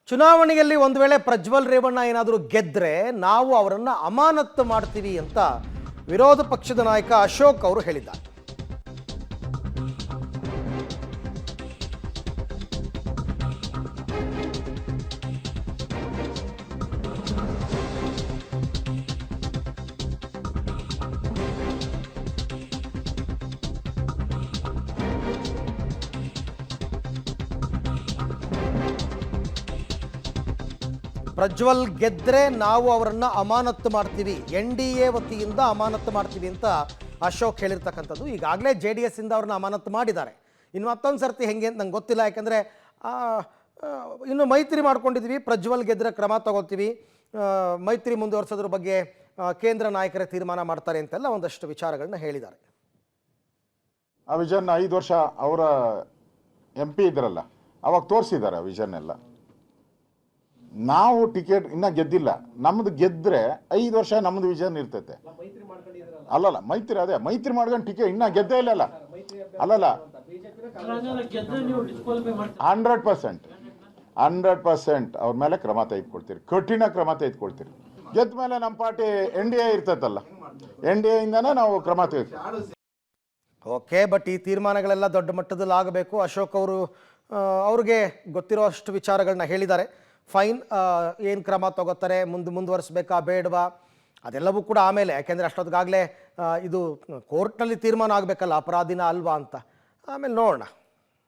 ಚುನಾವಣೆಯಲ್ಲಿ ಒಂದು ವೇಳೆ ಪ್ರಜ್ವಲ್ ರೇವಣ್ಣ ಏನಾದರೂ ಗೆದ್ರೆ ನಾವು ಅವರನ್ನು ಅಮಾನತ್ತು ಮಾಡ್ತೀವಿ ಅಂತ ವಿರೋಧ ಪಕ್ಷದ ನಾಯಕ ಅಶೋಕ್ ಅವರು ಹೇಳಿದ್ದಾರೆ. ಪ್ರಜ್ವಲ್ ಗೆದ್ರೆ ನಾವು ಅವರನ್ನು ಅಮಾನತ್ತು ಮಾಡ್ತೀವಿ, NDA ವತಿಯಿಂದ ಅಮಾನತ್ತು ಮಾಡ್ತೀವಿ ಅಂತ ಅಶೋಕ್ ಹೇಳಿರ್ತಕ್ಕಂಥದ್ದು. ಈಗಾಗಲೇ JDS ಇಂದ ಅವ್ರನ್ನ ಅಮಾನತ್ತು ಮಾಡಿದ್ದಾರೆ. ಇನ್ನು ಮತ್ತೊಂದು ಸರ್ತಿ ಹೆಂಗೆ ಅಂತ ನಂಗೆ ಗೊತ್ತಿಲ್ಲ, ಯಾಕಂದರೆ ಇನ್ನು ಮೈತ್ರಿ ಮಾಡ್ಕೊಂಡಿದ್ವಿ, ಪ್ರಜ್ವಲ್ ಗೆದ್ರೆ ಕ್ರಮ ತಗೋತೀವಿ, ಮೈತ್ರಿ ಮುಂದುವರಿಸೋದ್ರ ಬಗ್ಗೆ ಕೇಂದ್ರ ನಾಯಕರೇ ತೀರ್ಮಾನ ಮಾಡ್ತಾರೆ ಅಂತೆಲ್ಲ ಒಂದಷ್ಟು ವಿಚಾರಗಳನ್ನ ಹೇಳಿದ್ದಾರೆ. ಆ ವಿಷನ್ 5 ವರ್ಷ ಅವರ MP ಇದ್ರಲ್ಲ, ಅವಾಗ ತೋರಿಸಿದ್ದಾರೆ ಆ ವಿಷನ್ ಎಲ್ಲ. ನಾವು ಟಿಕೆಟ್ ಇನ್ನ ಗೆದ್ದಿಲ್ಲ, ನಮ್ದು ಗೆದ್ರೆ 5 ವರ್ಷ ನಮ್ದು ವಿಷನ್ ಇರ್ತೈತೆ. ಅಲ್ಲಲ್ಲ ಮೈತ್ರಿ, ಅದೇ ಮೈತ್ರಿ ಮಾಡ್ಕೊಂಡು ಟಿಕೆಟ್ ಇನ್ನ ಗೆದ್ದೇ ಇಲ್ಲ. ಅಲ್ಲಲ್ಲ 100% ಅವ್ರ ಮೇಲೆ ಕ್ರಮ ತೆಗೆದುಕೊಳ್ತೀರಿ, ಕಠಿಣ ಕ್ರಮ ತೆಗೆದುಕೊಳ್ತೀರಿ. ಗೆದ್ದ ಮೇಲೆ ನಮ್ಮ ಪಾರ್ಟಿ NDA ಇರ್ತೈತಲ್ಲ, NDA ಇಂದಾನೆ ನಾವು ಕ್ರಮ ತೆಗೆದುಕೊಳ್ತೀವಿ. ಓಕೆ, ಬಟ್ ಈ ತೀರ್ಮಾನಗಳೆಲ್ಲ ದೊಡ್ಡ ಮಟ್ಟದಲ್ಲಿ ಆಗಬೇಕು. ಅಶೋಕ್ ಅವರು ಅವ್ರಿಗೆ ಗೊತ್ತಿರೋ ಅಷ್ಟು ವಿಚಾರಗಳನ್ನ ಹೇಳಿದ್ದಾರೆ. ಫೈನ್, ಏನು ಕ್ರಮ ತಗೋತಾರೆ, ಮುಂದುವರಿಸ್ಬೇಕಾ ಬೇಡವಾ ಅದೆಲ್ಲವೂ ಕೂಡ ಆಮೇಲೆ, ಯಾಕೆಂದರೆ ಅಷ್ಟೊತ್ತಿಗಾಗಲೇ ಇದು ಕೋರ್ಟ್ನಲ್ಲಿ ತೀರ್ಮಾನ ಆಗಬೇಕಲ್ಲ, ಅಪರಾಧಿನ ಅಲ್ವಾ ಅಂತ. ಆಮೇಲೆ ನೋಡೋಣ.